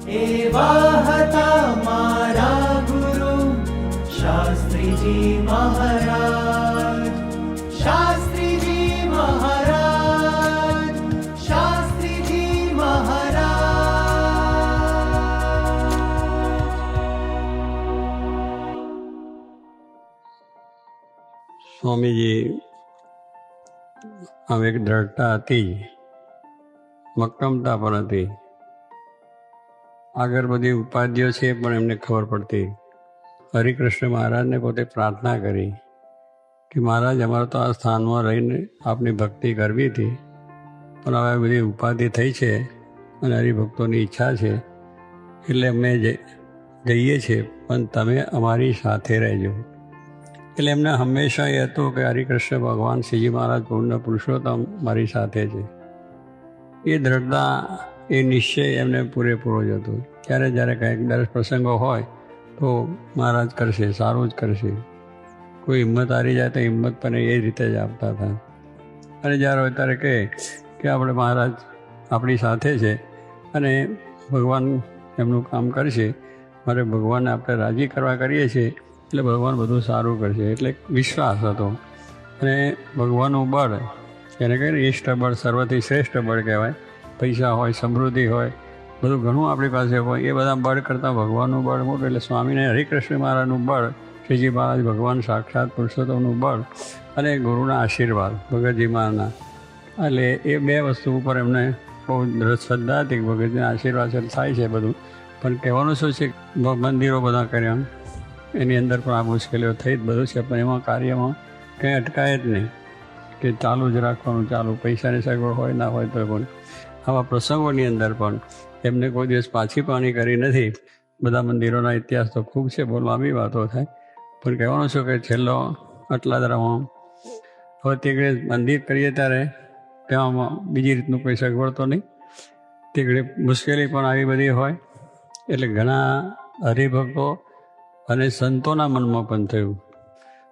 એવા હતા મારા ગુરુ શાસ્ત્રીજી મહારાજ, શાસ્ત્રીજી મહારાજ, શાસ્ત્રીજી મહારાજ. સ્વામીજી આમ એક દ્રઢતા હતી, મક્કમતા પણ હતી. આગળ બધી ઉપાધિઓ છે પણ એમને ખબર પડતી. હરિકૃષ્ણ મહારાજને પોતે પ્રાર્થના કરી કે મહારાજ અમારે તો આ સ્થાનમાં રહીને આપની ભક્તિ કરવી હતી, પણ હવે બધી ઉપાધિ થઈ છે અને હરિભક્તોની ઈચ્છા છે એટલે અમે જઈએ છીએ, પણ તમે અમારી સાથે રહેજો. એટલે એમને હંમેશા એ હતું કે હરિકૃષ્ણ ભગવાન શ્રીજી મહારાજ પૂર્ણ પુરુષોત્તમ મારી સાથે છે. એ દ્રઢતા, એ નિશ્ચય એમને પૂરેપૂરો જ હતો. જ્યારે જ્યારે કંઈક દરેક પ્રસંગો હોય તો મહારાજ કરશે, સારું જ કરશે. કોઈ હિંમત હારી જાય તો હિંમત પણ એ રીતે જ આપતા હતા. અને જ્યારે હોય ત્યારે કહે કે આપણે મહારાજ આપણી સાથે છે અને ભગવાન એમનું કામ કરશે, મારે ભગવાનને આપણે રાજી કરવા કરીએ છીએ એટલે ભગવાન બધું સારું કરશે. એટલે વિશ્વાસ હતો. અને ભગવાનનું બળ, એને કહીને ઈષ્ટ બળ સર્વથી શ્રેષ્ઠ બળ કહેવાય. પૈસા હોય, સમૃદ્ધિ હોય, બધું ઘણું આપણી પાસે હોય, એ બધા બળ કરતાં ભગવાનનું બળ મોટું. એટલે સ્વામીને હરિકૃષ્ણ મહારાજનું બળ, શ્રીજી મહારાજ ભગવાન સાક્ષાત પુરુષોત્તમનું બળ અને ગુરુના આશીર્વાદ ભગતજી મહારાજના, એટલે એ બે વસ્તુ ઉપર એમને બહુ દ્રઢ શ્રદ્ધા હતી કે ભગતજીના આશીર્વાદ થાય છે બધું. પણ કહેવાનું શું છે, મંદિરો બધા કર્યા, એની અંદર પણ આ મુશ્કેલીઓ થઈ જ બધું છે, પણ એમાં કાર્યમાં કંઈ અટકાય જ નહીં કે ચાલુ જ રાખવાનું, ચાલુ. પૈસાની સગવડ હોય ના હોય તો પણ આવા પ્રસંગોની અંદર પણ એમને કોઈ દિવસ પાછી પાણી કરી નથી. બધા મંદિરોના ઇતિહાસ તો ખૂબ છે, બહુ લાંબી વાતો થાય, પણ કહેવાનું શું કે છેલ્લો આટલા દરામાં હવે તે મંદિર કરીએ ત્યારે ત્યાં બીજી રીતનું કોઈ સગવડ તો નહીં, તે મુશ્કેલી પણ આવી બધી હોય. એટલે ઘણા હરિભક્તો અને સંતોના મનમાં પણ થયું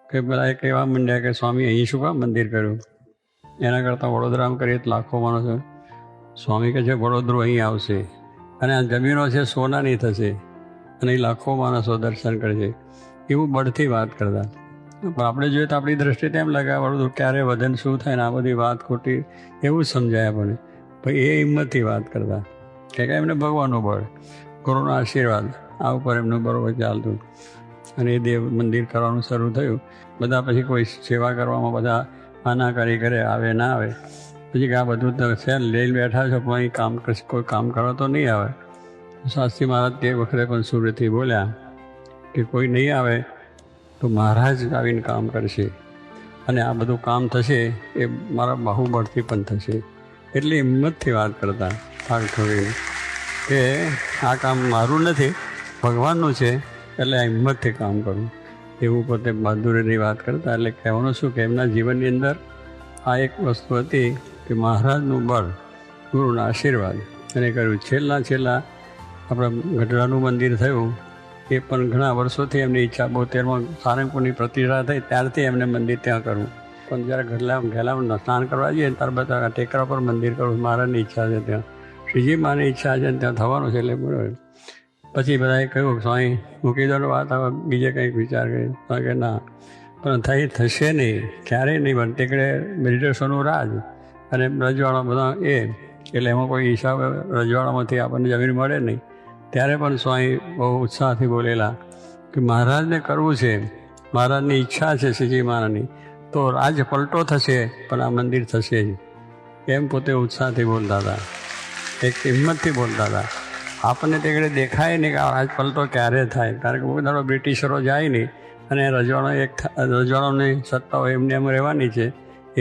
કે પેલા એક એવા મંડ્યા કે સ્વામી અહીં શું કામ મંદિર કર્યું, એના કરતાં વડોદરામાં કરીએ તો લાખો માણસો. સ્વામી કહે છે વડોદરું અહીં આવશે અને આ જમીનો છે સોનાની થશે અને એ લાખો માણસો દર્શન કરશે. એવું બળથી વાત કરતા. પણ આપણે જોઈએ તો આપણી દ્રષ્ટિએ એમ લાગે વડોદરું ક્યારે વધન શું થાય ને આ બધી વાત ખોટી, એવું જ સમજાય આપણને. પણ એ હિંમતથી વાત કરતા કે એમને ભગવાનનું બળ, ગુરુના આશીર્વાદ, આ ઉપર એમનું બરોબર ચાલતું. અને એ દેવ મંદિર કરવાનું શરૂ થયું. બધા પછી કોઈ સેવા કરવામાં બધા આનાકારી કરે, આવે ના આવે. પછી કે આ બધું તો છે લઈ બેઠા છો પણ અહીં કામ કરશે, કોઈ કામ કરવા તો નહીં આવે. શાસ્ત્રી મહારાજ તે વખતે પણ સુરતથી બોલ્યા કે કોઈ નહીં આવે તો મહારાજ આવીને કામ કરશે અને આ બધું કામ થશે એ મારા બાહુબળથી પણ થશે. એટલી હિંમતથી વાત કરતા થાક થોડી કે આ કામ મારું નથી, ભગવાનનું છે, એટલે આ હિંમતથી કામ કરું. એવું પોતે બહાદુરીની વાત કરતા. એટલે કહેવાનું શું કે એમના જીવનની અંદર આ એક વસ્તુ હતી કે મહારાજનું બળ, ગુરુના આશીર્વાદ એને કર્યું. છેલ્લા આપણા ગઢડાનું મંદિર થયું એ પણ ઘણા વર્ષોથી એમની ઈચ્છા, 72માં સારંગપુરની પ્રતિષ્ઠા થઈ ત્યારથી એમને મંદિર ત્યાં કરવું. પણ જ્યારે ઘેલામાં સ્નાન કરવા જઈએ ત્યાર બધા ટેકરા પર મંદિર કરવું મહારાજની ઈચ્છા છે, ત્યાં શ્રીજી માની ઈચ્છા છે ત્યાં થવાનું છે. એટલે બરાબર. પછી બધાએ કહ્યું સ્વામી મૂકી દો વાત, હવે બીજે કંઈક વિચાર કર્યો કે ના, પણ થશે નહીં, ક્યારેય નહીં. પણ ટેકડે બ્રિટિશોનું રાજ અને રજવાડા બધા એ, એટલે એમાં કોઈ હિસાબ રજવાડામાંથી આપણને જમીન મળે નહીં. ત્યારે પણ સ્વામી બહુ ઉત્સાહથી બોલેલા કે મહારાજને કરવું છે, મહારાજની ઈચ્છા છે શ્રીજી મહારાજની, તો રાજ પલટો થશે પણ આ મંદિર થશે જ. એમ પોતે ઉત્સાહથી બોલતા હતા, એક હિંમતથી બોલતા હતા. આપણને તે ઘડે દેખાય નહીં કે આ રાજ પલટો ક્યારે થાય, કારણ કે બહુ દાડો બ્રિટિશરો જાય નહીં અને રજવાડાની સત્તાઓ એમને એમ રહેવાની છે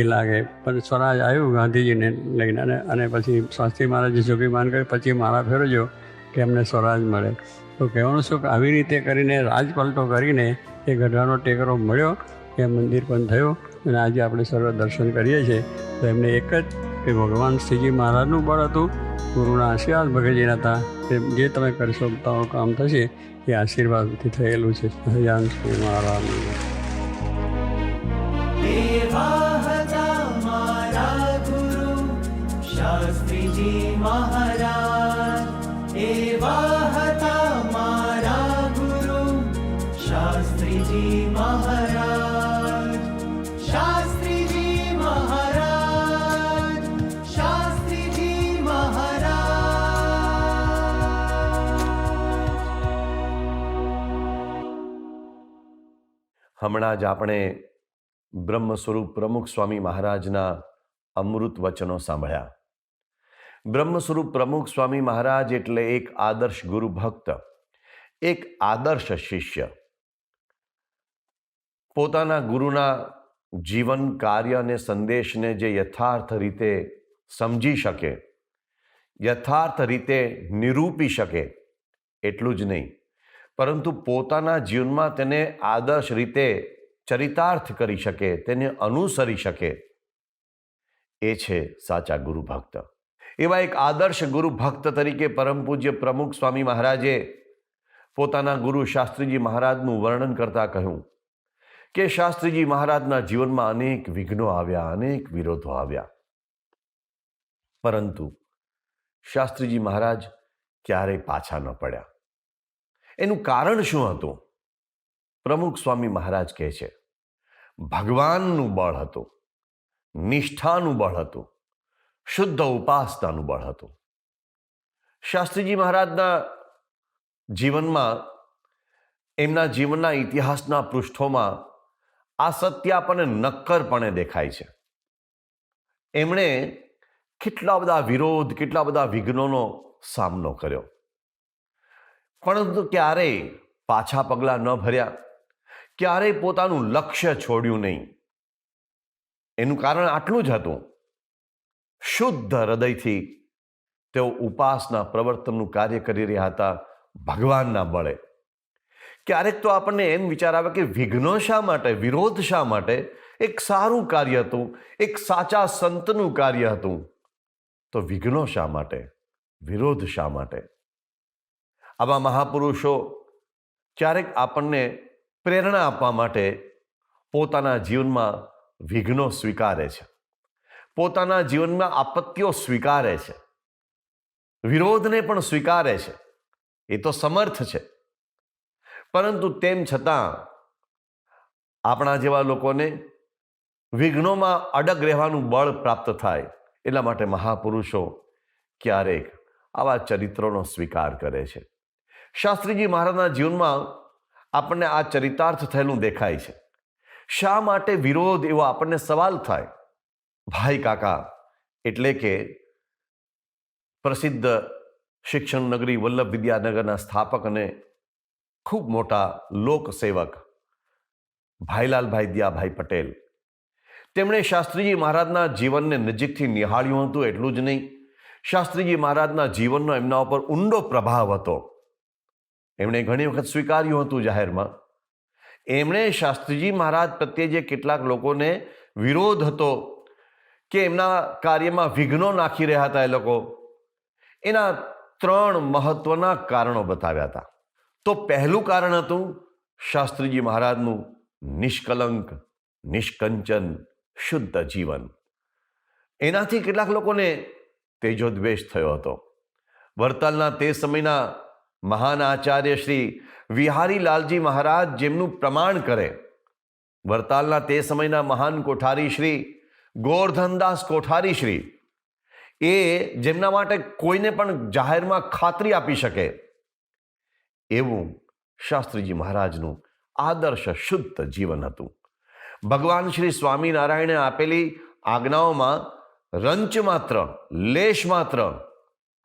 એ લાગે. પણ સ્વરાજ આવ્યું ગાંધીજીને લઈને અને પછી શાસ્ત્રી મહારાજે જોગીમાન કર્યું, પછી મારા ફેરવ્યો કે એમને સ્વરાજ મળે. તો કહેવાનું શું કે આવી રીતે કરીને રાજ પલટો કરીને એ ગઢડાનો ટેકરો મળ્યો, એ મંદિર પણ થયું. અને આજે આપણે સર્વ દર્શન કરીએ છીએ તો એમને એક જ કે ભગવાન શ્રીજી મહારાજનું બળ હતું, ગુરુના આશીર્વાદ ભગતજીના હતા કે જે તમે કરશો તમારું કામ થશે, એ આશીર્વાદથી થયેલું છે. સહજાન શ્રી મહારાજ. એવા હતા મારા ગુરુ શાસ્ત્રીજી મહારાજ, એવા હતા મારા ગુરુ શાસ્ત્રીજી મહારાજ, શાસ્ત્રીજી મહારાજ, શાસ્ત્રીજી મહારાજ. હમણાં જ આપણે બ્રહ્મ સ્વરૂપ પ્રમુખ સ્વામી મહારાજના અમૃત વચનો સાંભળ્યા. બ્રહ્મ સ્વરૂપ પ્રમુખ સ્વામી મહારાજ એટલે એક આદર્શ ગુરુ ભક્ત, એક આદર્શ શિષ્ય. પોતાના ગુરુના જીવન, કાર્ય અને સંદેશને જે યથાર્થ રીતે સમજી શકે, યથાર્થ રીતે નિરૂપી શકે, એટલું જ નહીં, પરંતુ પોતાના જીવનમાં તેને આદર્શ રીતે ચરિતાર્થ કરી શકે, તેને અનુસરી શકે, એ છે સાચા ગુરુ ભક્ત. એવા એક આદર્શ ગુરુ ભક્ત તરીકે પરમ પૂજ્ય પ્રમુખ સ્વામી મહારાજે પોતાના ગુરુ શાસ્ત્રીજી મહારાજનું વર્ણન કરતા કહ્યું કે શાસ્ત્રીજી મહારાજના જીવનમાં અનેક વિઘ્નો આવ્યા, અનેક વિરોધો આવ્યા, પરંતુ શાસ્ત્રીજી મહારાજ ક્યારેય પાછા ન પડ્યા. એનું કારણ શું હતું? પ્રમુખ સ્વામી મહારાજ કહે છે, ભગવાનનું બળ હતું, નિષ્ઠાનું બળ હતું, શુદ્ધ ઉપાસનાનું બળ હતું. શાસ્ત્રીજી મહારાજના જીવનમાં, એમના જીવનના ઇતિહાસના પૃષ્ઠોમાં આ સત્ય આપણને નક્કરપણે દેખાય છે. એમણે કેટલા બધા વિરોધ, કેટલા બધા વિઘ્નોનો સામનો કર્યો, પરંતુ ક્યારેય પાછા પગલાં ન ભર્યા, ક્યારેય પોતાનું લક્ષ્ય છોડ્યું નહીં. એનું કારણ આટલું જ હતું, શુદ્ધ હૃદયથી તેઓ ઉપાસના પ્રવર્તનનું કાર્ય કરી રહ્યા હતા ભગવાનના બળે. ક્યારેક તો આપણને એમ વિચાર આવે કે વિઘ્નો શા માટે, વિરોધ શા માટે? એક સારું કાર્ય હતું, એક સાચા સંતનું કાર્ય હતું, તો વિઘ્નો શા માટે, વિરોધ શા માટે? આવા મહાપુરુષો ક્યારેક આપણને પ્રેરણા આપવા માટે પોતાના જીવનમાં વિઘ્નો સ્વીકારે છે, પોતાના જીવનમાં આપત્તિઓ સ્વીકારે છે, વિરોધને પણ સ્વીકારે છે. એ તો સમર્થ છે, પરંતુ તેમ છતાં આપણા જેવા લોકોને વિઘ્નોમાં અડગ રહેવાનું બળ પ્રાપ્ત થાય, એટલા માટે મહાપુરુષો ક્યારેક આવા ચરિત્રોનો સ્વીકાર કરે છે. શાસ્ત્રીજી મહારાજના જીવનમાં આપણને આ ચરિતાર્થ થયેલું દેખાય છે. શા માટે વિરોધ, એવો આપણને સવાલ થાય. ભાઈ કાકા એટલે કે પ્રસિદ્ધ શિક્ષણ નગરી વલ્લભ વિદ્યાનગરના સ્થાપક અને ખૂબ મોટા લોકસેવક ભાઈલાલભાઈ દિયાભાઈ પટેલ, તેમણે શાસ્ત્રીજી મહારાજના જીવનને નજીકથી નિહાળ્યું હતું. એટલું જ નહીં, શાસ્ત્રીજી મહારાજના જીવનનો એમના ઉપર ઊંડો પ્રભાવ હતો. એમણે ઘણી વખત સ્વીકાર્યું હતું જાહેરમાં. એમણે શાસ્ત્રીજી મહારાજ પ્રત્યે જે કેટલાક લોકોને વિરોધ હતો કે એમના કાર્યમાં વિઘ્નો નાખી રહ્યા હતા એ લોકો, એના 3 મહત્વના કારણો બતાવ્યા હતા. તો પહેલું કારણ હતું શાસ્ત્રીજી મહારાજનું નિષ્કલંક, નિષ્કંચન, શુદ્ધ જીવન. એનાથી કેટલાક લોકોને તેજોદ્વેષ થયો હતો. વડતાલના તે સમયના મહાન આચાર્ય શ્રી વિહારીલાલજી મહારાજ જેમનું પ્રમાણ કરે, વડતાલના તે સમયના મહાન કોઠારી શ્રી ગોરધનદાસ કોઠારી શ્રી, એ જેમના માટે કોઈને પણ જાહેરમાં ખાતરી આપી શકે એવું શાસ્ત્રીજી મહારાજનું આદર્શ શુદ્ધ જીવન હતું. ભગવાન શ્રી સ્વામિનારાયણે આપેલી આજ્ઞાઓમાં રંચ માત્ર, લેશ માત્ર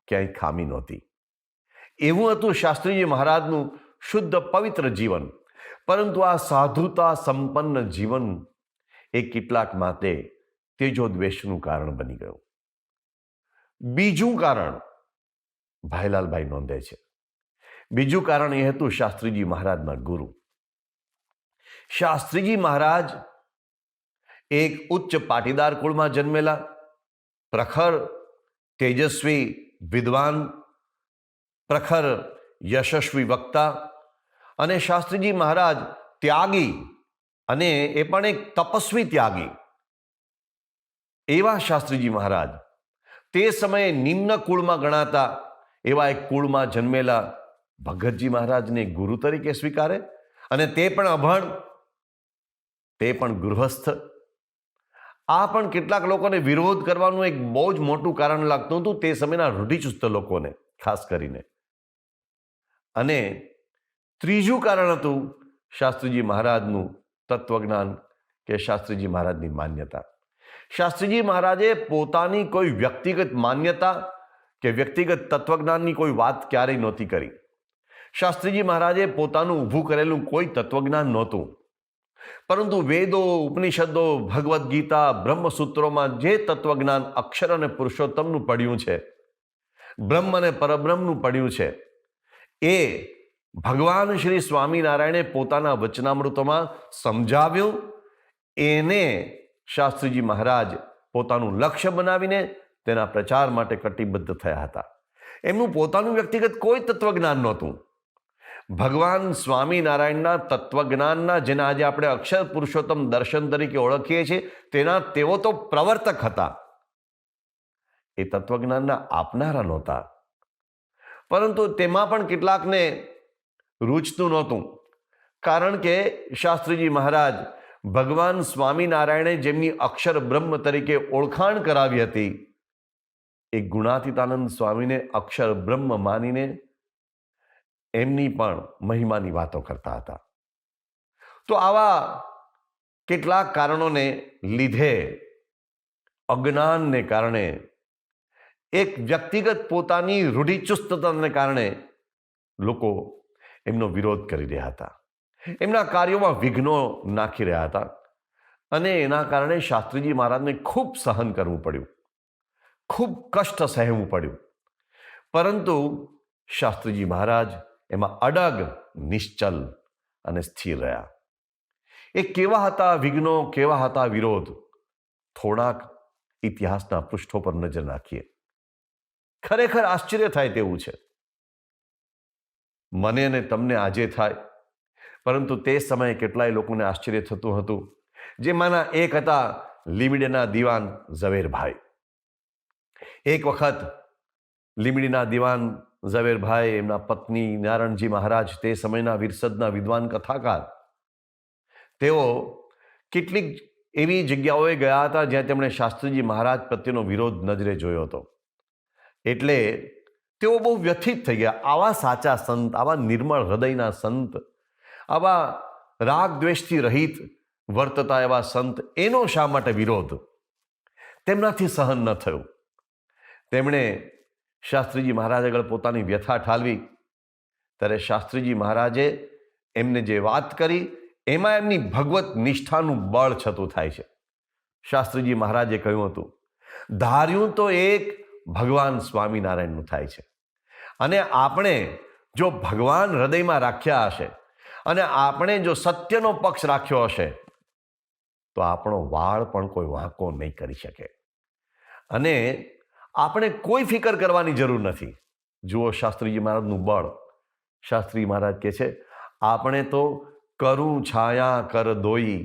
ક્યાંય ખામી નહોતી. એવું હતું શાસ્ત્રીજી મહારાજનું શુદ્ધ પવિત્ર જીવન. પરંતુ આ સાધુતા સંપન્ન જીવન એ કેટલાક માટે તેજોદ્વેષનું કારણ બની ગયું. બીજું કારણ ભાઈલાલભાઈ નોંધે છે. બીજું કારણ એ હતું શાસ્ત્રીજી મહારાજના ગુરુ. શાસ્ત્રીજી મહારાજ એક ઉચ્ચ પાટીદાર કુળમાં જન્મેલા, પ્રખર તેજસ્વી વિદ્વાન, પ્રખર યશસ્વી વક્તા, અને શાસ્ત્રીજી મહારાજ ત્યાગી, અને એ પણ એક તપસ્વી ત્યાગી. એવા શાસ્ત્રીજી મહારાજ તે સમયે નિમ્ન કુળમાં ગણાતા એવા એક કુળમાં જન્મેલા ભગતજી મહારાજને ગુરુ તરીકે સ્વીકારે, અને તે પણ અભણ, તે પણ ગૃહસ્થ. આ પણ કેટલાક લોકોને વિરોધ કરવાનું એક બહુ જ મોટું કારણ લાગતું હતું, તે સમયના રૂઢિચુસ્ત લોકોને ખાસ કરીને. અને ત્રીજું કારણ હતું શાસ્ત્રીજી મહારાજનું તત્વજ્ઞાન કે શાસ્ત્રીજી મહારાજની માન્યતા. શાસ્ત્રીજી મહારાજે પોતાની કોઈ વ્યક્તિગત માન્યતા કે વ્યક્તિગત તત્વજ્ઞાનની કોઈ વાત ક્યારેય નહોતી કરી. શાસ્ત્રીજી મહારાજે પોતાનું ઊભું કરેલું કોઈ તત્વજ્ઞાન નહોતું, પરંતુ વેદો, ઉપનિષદો, ભગવદ્ ગીતા, બ્રહ્મસૂત્રોમાં જે તત્વજ્ઞાન અક્ષર અને પુરુષોત્તમનું પડ્યું છે, બ્રહ્મ અને પરબ્રહ્મનું પડ્યું છે, એ ભગવાન શ્રી સ્વામિનારાયણે પોતાના વચનામૃતોમાં સમજાવ્યું. એને શાસ્ત્રીજી મહારાજ પોતાનું લક્ષ્ય બનાવીને તેના પ્રચાર માટે કટિબદ્ધ થયા હતા. એમનું પોતાનું વ્યક્તિગત કોઈ તત્વજ્ઞાન નહોતું. ભગવાન સ્વામિનારાયણના તત્વજ્ઞાનના, જેના આજે આપણે અક્ષર પુરુષોત્તમ દર્શન તરીકે ઓળખીએ છીએ, તેના તેઓ તો પ્રવર્તક હતા. એ તત્વજ્ઞાનના આપનારા નહોતા. પરંતુ તેમાં પણ કેટલાકને રૂચતું નહોતું, કારણ કે શાસ્ત્રીજી મહારાજ ભગવાન સ્વામિનારાયણે જેમની અક્ષર બ્રહ્મ તરીકે ઓળખાણ કરાવી હતી, એ ગુણાતીતાનંદ સ્વામીને અક્ષર બ્રહ્મ માનીને એમની પણ મહિમાની વાતો કરતા હતા. તો આવા કેટલાક કારણોને લીધે, અજ્ઞાનને કારણે, એક વ્યક્તિગત પોતાની રૂઢિચુસ્તતાને કારણે લોકો એમનો વિરોધ કરી રહ્યા હતા, એમના કાર્યોમાં વિઘ્નો નાખી રહ્યા હતા. અને એના કારણે શાસ્ત્રીજી મહારાજને ખૂબ સહન કરવું પડ્યું, ખૂબ કષ્ટ સહેવું પડ્યું. પરંતુ શાસ્ત્રીજી મહારાજ એમાં અડગ, નિશ્ચલ અને સ્થિર રહ્યા. એ કેવા હતા વિઘ્નો, કેવા હતા વિરોધ? થોડાક ઇતિહાસના પૃષ્ઠો પર નજર નાખીએ. ખરેખર આશ્ચર્ય થાય તેવું છે. મને અને તમને આજે થાય, પરંતુ તે સમયે કેટલાય લોકોને આશ્ચર્ય થતું હતું. જેમાંના એક હતા લીમડીના દિવાન ઝવેરભાઈ. એક વખત લીમડીના દિવાન ઝવેરભાઈ, એમના પત્ની નારાયણજી મહારાજ, તે સમયના વિરસદના વિદ્વાન કથાકાર, તેઓ કેટલીક એવી જગ્યાઓએ ગયા હતા જ્યાં તેમણે શાસ્ત્રીજી મહારાજ પ્રત્યેનો વિરોધ નજરે જોયો હતો. એટલે તેઓ બહુ વ્યથિત થઈ ગયા. આવા સાચા સંત, આવા નિર્મળ હૃદયના સંત, આવા રાગ દ્વેષથી રહિત વર્તતા એવા સંત, એનો શા માટે વિરોધ? તેમનાથી સહન ન થયું. તેમણે શાસ્ત્રીજી મહારાજ આગળ પોતાની વ્યથા ઠાલવી. ત્યારે શાસ્ત્રીજી મહારાજે એમને જે વાત કરી, એમાં એમની ભગવત નિષ્ઠાનું બળ છતું થાય છે. શાસ્ત્રીજી મહારાજે કહ્યું હતું, ધાર્યું તો એક ભગવાન સ્વામિનારાયણનું થાય છે, અને આપણે જો ભગવાન હૃદયમાં રાખ્યા હશે અને આપણે જો સત્યનો પક્ષ રાખ્યો હશે, તો આપણો વાળ પણ કોઈ વાંકો નહીં કરી શકે. અને આપણે કોઈ ફિકર કરવાની જરૂર નથી. જુઓ શાસ્ત્રીજી મહારાજનું બળ. શાસ્ત્રી મહારાજ કહે છે, આપણે તો કરું છાયા કર દોઈ,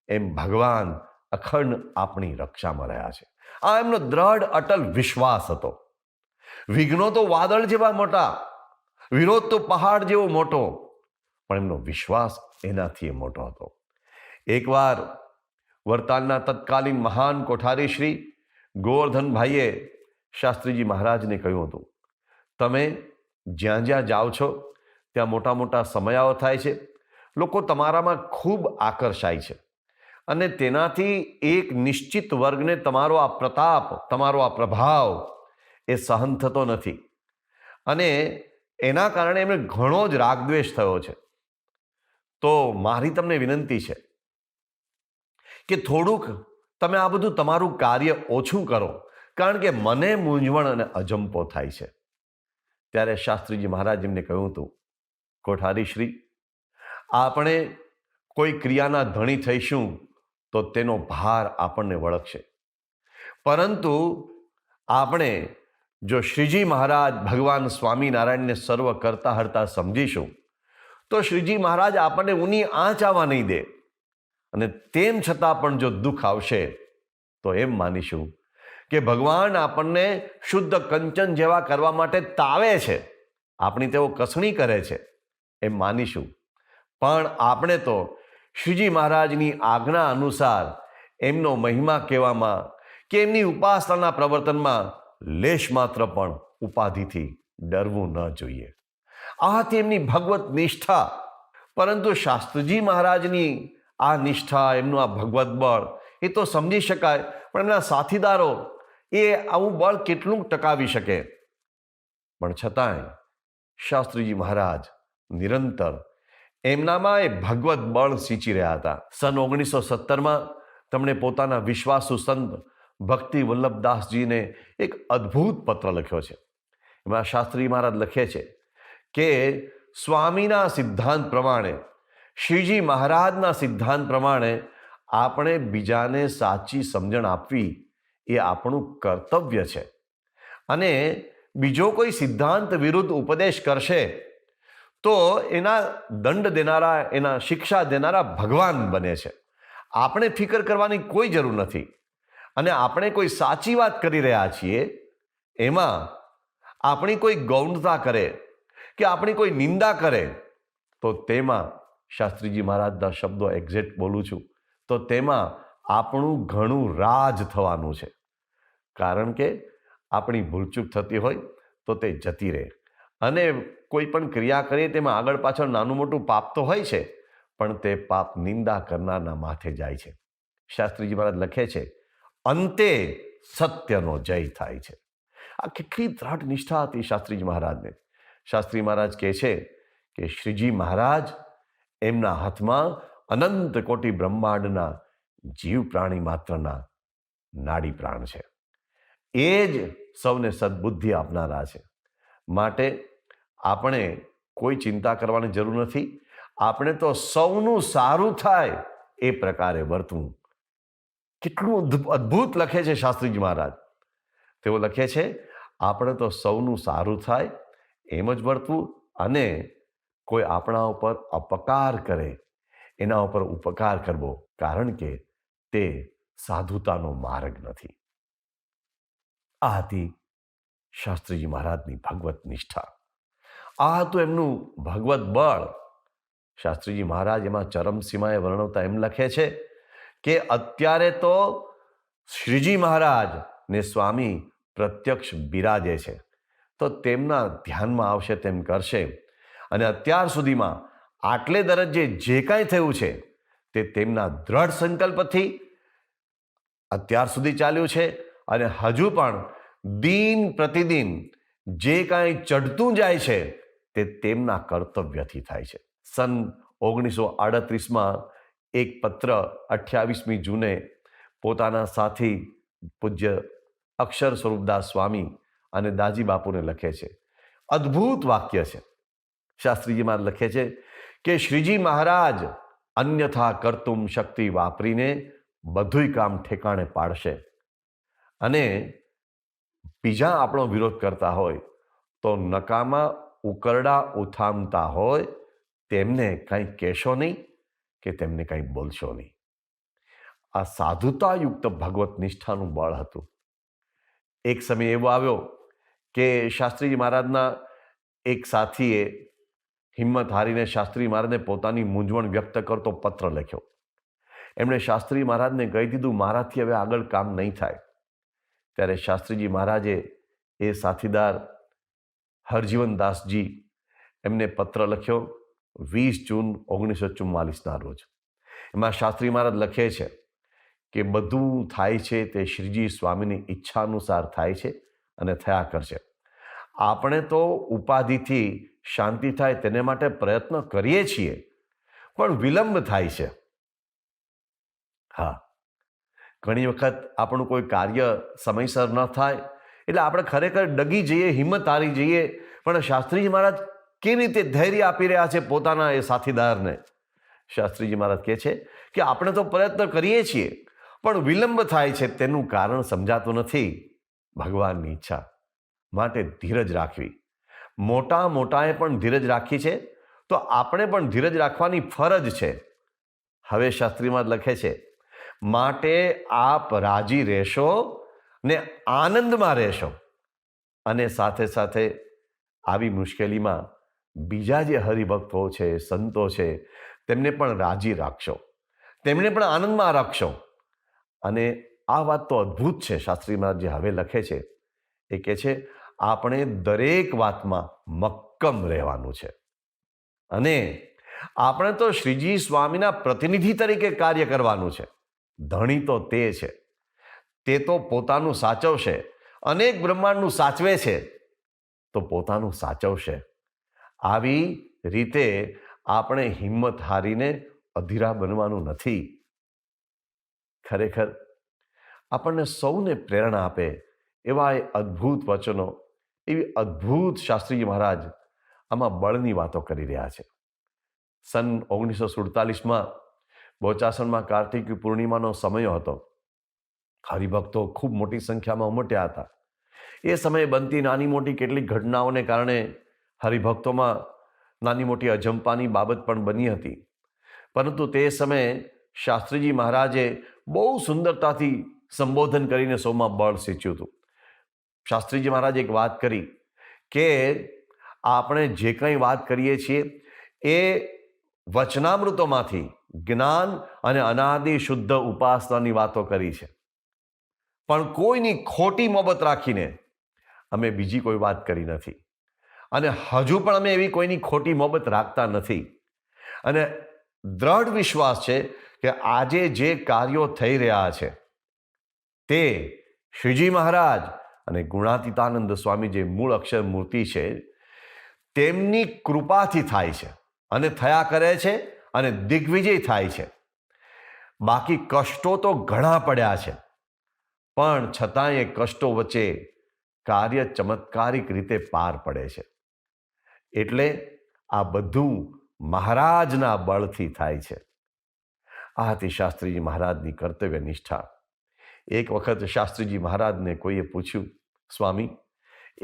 એમ ભગવાન અખંડ આપણી રક્ષામાં રહ્યા છે. આ એમનો દ્રઢ અટલ વિશ્વાસ હતો. વિઘ્નો તો વાદળ જેવા મોટા, વિરોધ તો પહાડ જેવો મોટો, પણ એમનો વિશ્વાસ એનાથી મોટો હતો. એકવાર વરતાલના તત્કાલીન મહાન કોઠારી શ્રી ગોવર્ધનભાઈએ શાસ્ત્રીજી મહારાજને કહ્યું હતું, તમે જ્યાં જ્યાં જાઓ છો ત્યાં મોટા મોટા સમયાઓ થાય છે, લોકો તમારામાં ખૂબ આકર્ષાય છે, અને તેનાથી એક નિશ્ચિત વર્ગને તમારો આ પ્રતાપ, તમારો આ પ્રભાવ એ સહન થતો નથી, અને એના કારણે એમને ઘણો જ રાગદ્વેષ થયો છે. તો મારી તમને વિનંતી છે કે થોડુંક તમે આ બધું તમારું કાર્ય ઓછું કરો, કારણ કે મને મૂંઝવણ અને અજંપો થાય છે. ત્યારે શાસ્ત્રીજી મહારાજ એમને કહ્યું હતું, કોઠારી શ્રી, આપણે કોઈ ક્રિયાના ધણી થઈશું તો તેનો ભાર આપણને વળગશે, પરંતુ આપણે જો શ્રીજી મહારાજ ભગવાન સ્વામિનારાયણને સર્વ કરતા હરતા સમજીશું તો શ્રીજી મહારાજ આપણને ઊની આંચ આવવા નહીં દે, અને તેમ છતાં પણ જો દુઃખ આવશે તો એમ માનીશું કે ભગવાન આપણને શુદ્ધ કંચન જેવા કરવા માટે તાવે છે, આપણી તેઓ કસણી કરે છે એમ માનીશું, પણ આપણે તો શ્રીજી મહારાજની આજ્ઞા અનુસાર એમનો મહિમા કહેવામાં કે એમની ઉપાસનાના પ્રવર્તનમાં લેશ માત્ર પણ ઉપાધિથી ડરવું ન જોઈએ. આ હતી એમની ભગવત નિષ્ઠા. પરંતુ શાસ્ત્રીજી મહારાજની આ નિષ્ઠા, એમનું આ ભગવત બળ એ તો સમજી શકાય, પણ એમના સાથીદારો એ આવું બળ કેટલું ટકાવી શકે? પણ છતાંય શાસ્ત્રીજી મહારાજ નિરંતર એમનામાં એ ભગવત બળ સિંચી રહ્યા હતા. સન 1917માં તેમણે પોતાના વિશ્વાસુ સંત ભક્તિ વલ્લભદાસજીને એક અદ્ભુત પત્ર લખ્યો છે. એમાં શાસ્ત્રી મહારાજ લખે છે કે સ્વામીના સિદ્ધાંત પ્રમાણે, શ્રીજી મહારાજના સિદ્ધાંત પ્રમાણે આપણે બીજાને સાચી સમજણ આપવી એ આપણું કર્તવ્ય છે, અને બીજો કોઈ સિદ્ધાંત વિરુદ્ધ ઉપદેશ કરશે તો એના દંડ દેનારા, એના શિક્ષા દેનારા ભગવાન બને છે. આપણે ફિકર કરવાની કોઈ જરૂર નથી. અને આપણે કોઈ સાચી વાત કરી રહ્યા છીએ એમાં આપણી કોઈ ગૌણતા કરે કે આપણી કોઈ નિંદા કરે તો તેમાં, શાસ્ત્રીજી મહારાજના શબ્દો એક્ઝેક્ટ બોલું છું, તો તેમાં આપણું ઘણું રાજ થવાનું છે. કારણ કે આપણી ભૂલચૂક થતી હોય તો તે જતી રહે, અને કોઈ પણ ક્રિયા કરીએ તેમાં આગળ પાછળ નાનું મોટું પાપ તો હોય છે, પણ તે પાપ નિંદા કરનારના માથે જાય છે. શાસ્ત્રીજી મહારાજ લખે છે, અંતે સત્યનો જય થાય છે. આ કેટલી દ્રઢ નિષ્ઠા હતી શાસ્ત્રીજી મહારાજને. શાસ્ત્રી મહારાજ કહે છે કે શ્રીજી મહારાજ, એમના હાથમાં અનંત કોટી બ્રહ્માંડના જીવ પ્રાણી માત્રના નાડી પ્રાણ છે. એ જ સૌને સદબુદ્ધિ આપનારા છે. માટે આપણે કોઈ ચિંતા કરવાની જરૂર નથી. આપણે તો સૌનું સારું થાય એ પ્રકારે વર્તવું. કેટલું અદ્ભુત લખે છે શાસ્ત્રીજી મહારાજ. તેઓ લખે છે, આપણે તો સૌનું સારું થાય એમ જ વર્તવું, અને કોઈ આપણા ઉપર અપકાર કરે એના ઉપર ઉપકાર કરવો, કારણ કે તે સાધુતાનો માર્ગ નથી. આ હતી શાસ્ત્રીજી મહારાજની ભગવત નિષ્ઠા. આ હતું એમનું ભગવત બળ. શાસ્ત્રીજી મહારાજ એમાં ચરમસીમાએ વર્ણવતા એમ લખે છે કે અત્યારે તો શ્રીજી મહારાજ ને સ્વામી પ્રત્યક્ષ બિરાજે છે, તો તેમના ધ્યાનમાં આવશે તેમ કરશે. અને અત્યાર સુધીમાં આટલે દરજ્જે જે કાંઈ થયું છે તે તેમના દ્રઢ સંકલ્પથી અત્યાર સુધી ચાલ્યું છે, અને હજુ પણ દિન પ્રતિદિન જે કાંઈ ચઢતું જાય છે તે તેમના કર્તવ્યથી થાય છે. સન 1938માં એક પત્ર 28મી જૂને પોતાના સાથી પૂજ્ય અક્ષર સ્વરૂપદાસ સ્વામી અને દાજી બાપુને લખે છે. અદ્ભુત વાક્ય છે. શાસ્ત્રીજી મહારાજ લખે છે કે શ્રીજી મહારાજ અન્યથા કર્તુમ શક્તિ વાપરીને બધુંય કામ ઠેકાણે પાડશે, અને બીજા આપણો વિરોધ કરતા હોય તો નકામા ઉકરડા ઉથામતા હોય તેમને કંઈ કહેશો નહીં કે તેમને કંઈ બોલશો નહીં. આ સાધુતાયુક્ત ભગવત નિષ્ઠાનું બળ હતું. એક સમય એવો આવ્યો કે શાસ્ત્રીજી મહારાજના એક સાથીએ હિંમત હારીને શાસ્ત્રી મહારાજને પોતાની મૂંઝવણ વ્યક્ત કરતો પત્ર લખ્યો. એમણે શાસ્ત્રી મહારાજને કહી દીધું, મારાથી હવે આગળ કામ નહીં થાય. ત્યારે શાસ્ત્રીજી મહારાજે એ સાથીદાર હરજીવનદાસજી એમને પત્ર લખ્યો 20 જૂન 1944ના રોજ. એમાં શાસ્ત્રી મહારાજ લખે છે કે બધું થાય છે તે શ્રીજી સ્વામીની ઈચ્છા અનુસાર થાય છે અને થયા કરશે. આપણે તો ઉપાધિથી શાંતિ થાય તેને માટે પ્રયત્ન કરીએ છીએ, પણ વિલંબ થાય છે. હા, ઘણી વખત આપણું કોઈ કાર્ય સમયસર ન થાય એટલે આપણે ખરેખર ડગી જઈએ, હિંમત હારી જઈએ. પણ શાસ્ત્રીજી મહારાજ કેવી રીતે ધૈર્ય આપી રહ્યા છે પોતાના એ સાથીદારને. શાસ્ત્રીજી મહારાજ કહે છે કે આપણે તો પ્રયત્ન કરીએ છીએ, પણ વિલંબ થાય છે તેનું કારણ સમજાતું નથી. ભગવાનની ઈચ્છા માટે ધીરજ રાખવી. મોટાએ પણ ધીરજ રાખી છે, તો આપણે પણ ધીરજ રાખવાની ફરજ છે. હવે શાસ્ત્રી મહારાજ લખે છે, માટે આપ રાજી રહેશો ને આનંદમાં રહેશો, અને સાથે સાથે આવી મુશ્કેલીમાં બીજા જે હરિભક્તો છે, સંતો છે, તેમને પણ રાજી રાખશો, તેમને પણ આનંદમાં રાખશો. અને આ વાત તો અદ્ભુત છે. શાસ્ત્રી મહારાજ જે હવે લખે છે એ કહે છે આપણે દરેક વાતમાં મક્કમ રહેવાનું છે, અને આપણે તો શ્રીજી સ્વામીના પ્રતિનિધિ તરીકે કાર્ય કરવાનું છે. ધણી તો તે છે, તે તો પોતાનું સાચવશે, અનેક બ્રહ્માંડનું સાચવે છે તો પોતાનું સાચવશે. આવી રીતે આપણે હિંમત હારીને અધીરા બનવાનું નથી. ખરેખર આપણને સૌને પ્રેરણા આપે એવા એ અદ્ભુત વચનો, એવી અદ્ભુત શાસ્ત્રીજી મહારાજ આમાં બળની વાતો કરી રહ્યા છે. સન 1947માં બોચાસણમાં કાર્તિક પૂર્ણિમાનો સમય હતો. હરિભક્તો ખૂબ મોટી સંખ્યામાં ઉમટ્યા હતા. એ સમયે બનતી નાની મોટી કેટલીક ઘટનાઓને કારણે હરિભક્તોમાં નાની મોટી અજંપાની બાબત પણ બની હતી. પરંતુ તે સમયે શાસ્ત્રીજી મહારાજે બહુ સુંદરતાથી સંબોધન કરીને સૌમાં બળ સિંચ્યું હતું. શાસ્ત્રીજી મહારાજે એક વાત કરી કે આપણે જે કંઈ વાત કરીએ છીએ એ વચનામૃતોમાંથી જ્ઞાન અને અનાદિ શુદ્ધ ઉપાસનાની વાતો કરી છે, પણ કોઈની ખોટી મોહબત રાખીને અમે બીજી કોઈ વાત કરી નથી, અને હજુ પણ અમે એવી કોઈની ખોટી મોહબત રાખતા નથી. અને દ્રઢ વિશ્વાસ છે કે આજે જે કાર્યો થઈ રહ્યા છે તે શ્રીજી મહારાજ અને ગુણાતીતાનંદ સ્વામી જે મૂળ અક્ષર મૂર્તિ છે તેમની કૃપાથી થાય છે, અને થયા કરે છે, અને દિગ્વિજય થાય છે. બાકી કષ્ટો તો ઘણા પડ્યા છે, પણ છતાંય એ કષ્ટો વચ્ચે કાર્ય ચમત્કારિક રીતે પાર પડે છે. એટલે આ બધું મહારાજના બળથી થાય છે. આ હતી શાસ્ત્રીજી મહારાજની કર્તવ્ય નિષ્ઠા. એક વખત શાસ્ત્રીજી મહારાજને કોઈએ પૂછ્યું, સ્વામી,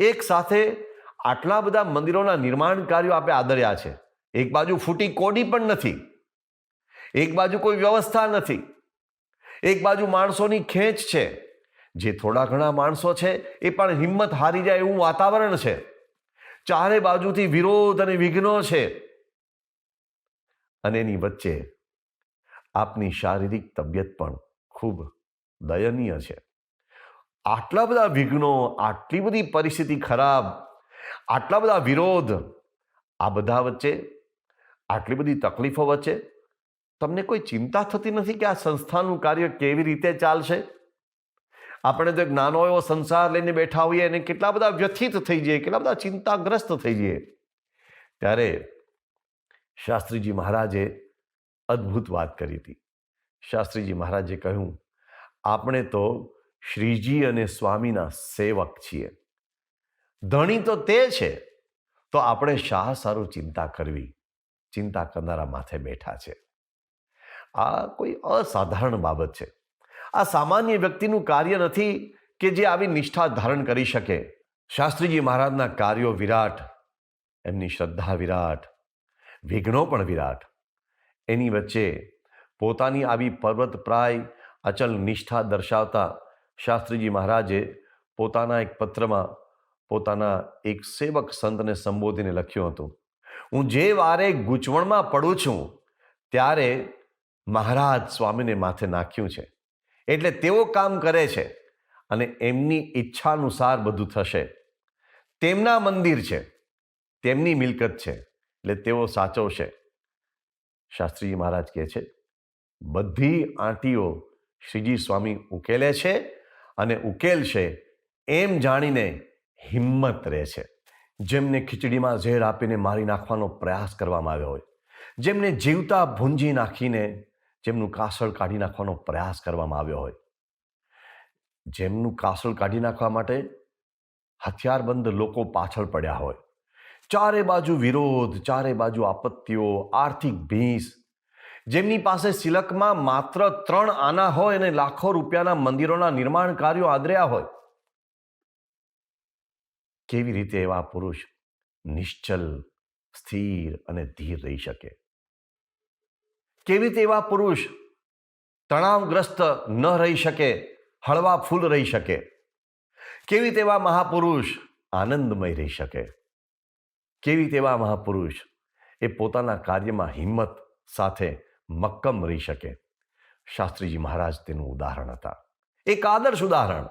એક સાથે આટલા બધા મંદિરોના નિર્માણ કાર્યો આપે આદર્યા છે, એક બાજુ ફૂટી કોડી પણ નથી, એક બાજુ કોઈ વ્યવસ્થા નથી, એક બાજુ માણસોની ખેંચ છે, જે થોડા ઘણા માણસો છે એ પણ હિંમત હારી જાય એવું વાતાવરણ છે, ચારે બાજુથી વિરોધ અને વિઘ્નો છે, અને એની વચ્ચે આપની શારીરિક તબિયત પણ ખૂબ દયનીય છે. આટલા બધા વિઘ્નો, આટલી બધી પરિસ્થિતિ ખરાબ, આટલા બધા વિરોધ, આ બધા વચ્ચે, આટલી બધી તકલીફો વચ્ચે તમને કોઈ ચિંતા થતી નથી કે આ સંસ્થાનું કાર્ય કેવી રીતે ચાલશે? આપણે તો એક નાનો એવો સંસાર લઈને બેઠા હોઈએ અને કેટલા બધા વ્યથિત થઈ જઈએ, કેટલા બધા ચિંતાગ્રસ્ત થઈ જઈએ. ત્યારે શાસ્ત્રીજી મહારાજે અદ્ભુત વાત કરી હતી. શાસ્ત્રીજી મહારાજે કહ્યું, આપણે તો શ્રીજી અને સ્વામીના સેવક છીએ, ધણી તો તે છે, તો આપણે શા સારું ચિંતા કરવી? ચિંતા કરનારા માથે બેઠા છે. આ કોઈ અસાધારણ બાબત છે. આ સામાન્ય વ્યક્તિનું કાર્ય નથી કે જે આવી નિષ્ઠા ધારણ કરી શકે. શાસ્ત્રીજી મહારાજના કાર્યો વિરાટ, એમની શ્રદ્ધા વિરાટ, વિઘ્નો પણ વિરાટ. એની વચ્ચે પોતાની આવી પર્વતપ્રાય અચલ નિષ્ઠા દર્શાવતા શાસ્ત્રીજી મહારાજે પોતાના એક પત્રમાં પોતાના એક સેવક સંતને સંબોધીને લખ્યું હતું, હું જે વારે ગૂંચવણમાં પડું છું ત્યારે મહારાજ સ્વામીને માથે નાખ્યું છે, એટલે તેઓ કામ કરે છે, અને એમની ઈચ્છાનુસાર બધું થશે. તેમના મંદિર છે, તેમની મિલકત છે, એટલે તેઓ સાચવશે. શાસ્ત્રીજી મહારાજ કહે છે, બધી આંટીઓ શ્રીજી સ્વામી ઉકેલે છે અને ઉકેલશે એમ જાણીને હિંમત રહે છે. જેમને ખીચડીમાં ઝેર આપીને મારી નાખવાનો પ્રયાસ કરવામાં આવ્યો હોય, જેમને જીવતા ભૂંજી નાખીને જેમનું કાસળ કાઢી નાખવાનો પ્રયાસ કરવામાં આવ્યો હોય, જેમનું કાસળ કાઢી નાખવા માટે હથિયારબંધ લોકો પાછળ પડ્યા હોય, ચારે બાજુ વિરોધ, ચારે બાજુ આપત્તિઓ, આર્થિક ભીંસ, જેમની પાસે સિલકમાં માત્ર 3 આના હોય અને લાખો રૂપિયાના મંદિરોના નિર્માણ કાર્યો આદર્યા હોય, કેવી રીતે એવા પુરુષ નિશ્ચલ, સ્થિર અને ધીર રહી શકે? કેવી રીતે એવા પુરુષ તણાવગ્રસ્ત ન રહી શકે, હળવા ફૂલ રહી શકે? કેવી તેવા મહાપુરુષ આનંદમય રહી શકે? કેવી તેવા મહાપુરુષ એ પોતાના કાર્યમાં હિંમત સાથે મક્કમ રહી શકે? શાસ્ત્રીજી મહારાજ તેનું ઉદાહરણ હતા, એક આદર્શ ઉદાહરણ.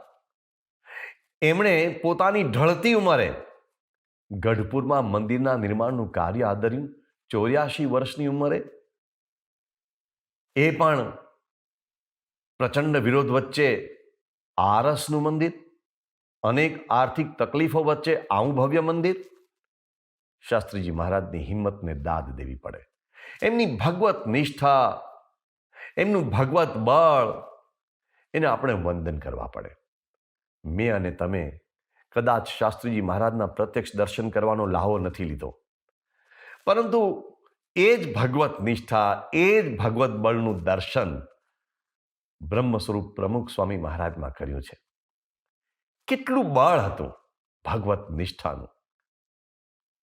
એમણે પોતાની ઢળતી ઉંમરે ગઢપુરમાં મંદિરના નિર્માણનું કાર્ય આદર્યું. 84 વર્ષની ઉંમરે, એ પણ પ્રચંડ વિરોધ વચ્ચે આરસનું મંદિર, અનેક આર્થિક તકલીફો વચ્ચે આવું ભવ્ય મંદિર. શાસ્ત્રીજી મહારાજની હિંમતને દાદ દેવી પડે. એમની ભગવત નિષ્ઠા, એમનું ભગવત બળ, એને આપણે વંદન કરવા પડે. મેં અને તમે કદાચ શાસ્ત્રીજી મહારાજના પ્રત્યક્ષ દર્શન કરવાનો લાહો નથી લીધો, પરંતુ એ જ ભગવત નિષ્ઠા, એ જ ભગવત બળનું દર્શન બ્રહ્મ સ્વરૂપ પ્રમુખ સ્વામી મહારાજમાં કર્યું છે. કેટલું બળ હતું ભગવત નિષ્ઠાનું!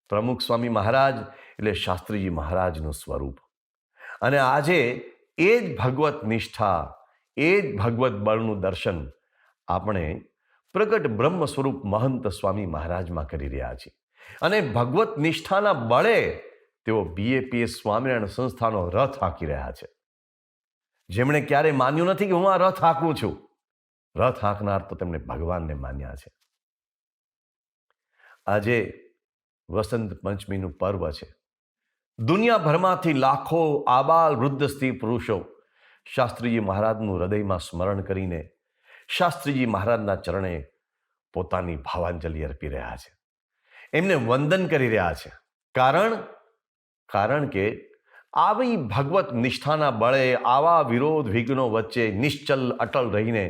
પ્રમુખ સ્વામી મહારાજ એટલે શાસ્ત્રીજી મહારાજનું સ્વરૂપ. અને આજે એ જ ભગવત નિષ્ઠા, એ જ ભગવત બળનું દર્શન આપણે પ્રગટ બ્રહ્મ સ્વરૂપ મહંત સ્વામી મહારાજમાં કરી રહ્યા છીએ. અને ભગવત નિષ્ઠાના બળે તેઓ BAPS સ્વામિનારાયણ સંસ્થાનો રથ હાંકી રહ્યા છે. જેમણે ક્યારે માન્યું નથી કે હું આ રથ હાંકું છું, રથ હાંકનાર તો તેમણે ભગવાનને માન્યા છે. આજે વસંત પંચમીનું પર્વ છે. દુનિયાભરમાંથી લાખો આબાલ વૃદ્ધ સ્ત્રી પુરુષો શાસ્ત્રીજી મહારાજનું હૃદયમાં સ્મરણ કરીને શાસ્ત્રીજી મહારાજના ચરણે પોતાની ભાવાંજલિ અર્પી રહ્યા છે, એમને વંદન કરી રહ્યા છે. કારણ કે આવી ભગવત નિષ્ઠાના બળે, આવા વિરોધ વિઘ્નો વચ્ચે નિશ્ચલ અટલ રહીને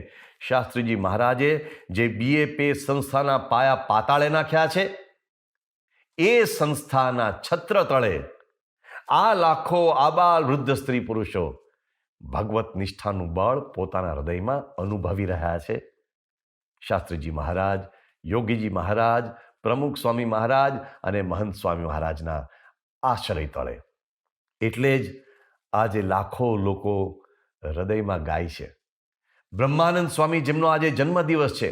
શાસ્ત્રીજી મહારાજે જે BAPS સંસ્થાના પાયા પાતાળે નાખ્યા છે, એ સંસ્થાના છત્ર તળે આ લાખો આબાલ વૃદ્ધ સ્ત્રી પુરુષો ભગવત નિષ્ઠાનું બળ પોતાના હૃદયમાં અનુભવી રહ્યા છે. શાસ્ત્રીજી મહારાજ, યોગીજી મહારાજ, પ્રમુખ સ્વામી મહારાજ અને મહંત સ્વામી મહારાજના આશ્રય તળે. એટલે જ આજે લાખો લોકો હૃદયમાં ગાય છે. બ્રહ્માનંદ સ્વામી, જેમનો આજે જન્મદિવસ છે,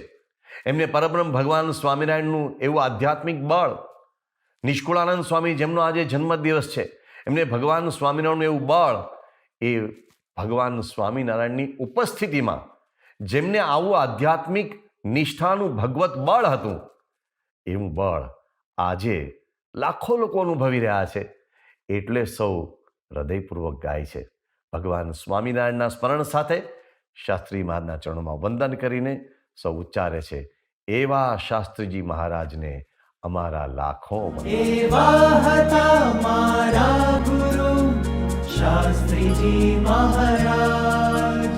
એમને પરબ્રહ્મ ભગવાન સ્વામિનારાયણનું એવું આધ્યાત્મિક બળ. નિષ્કુળાનંદ સ્વામી, જેમનો આજે જન્મદિવસ છે, એમને ભગવાન સ્વામિનારાયણનું એવું બળ. એ ભગવાન સ્વામિનારાયણની ઉપસ્થિતિમાં જેમને આવું આધ્યાત્મિક નિષ્ઠાનું ભગવત બળ હતું, એવું બળ આજે લાખો લોકો અનુભવી રહ્યા છે. એટલે સૌ હૃદયપૂર્વક ગાય છે. ભગવાન સ્વામિનારાયણના સ્મરણ સાથે શાસ્ત્રી મહારાજના ચરણોમાં વંદન કરીને સૌ ઉચ્ચારે છે, એવા શાસ્ત્રીજી મહારાજને અમારા લાખો એવા હતા મારા ગુરુ શાસ્ત્રીજી મહારાજ.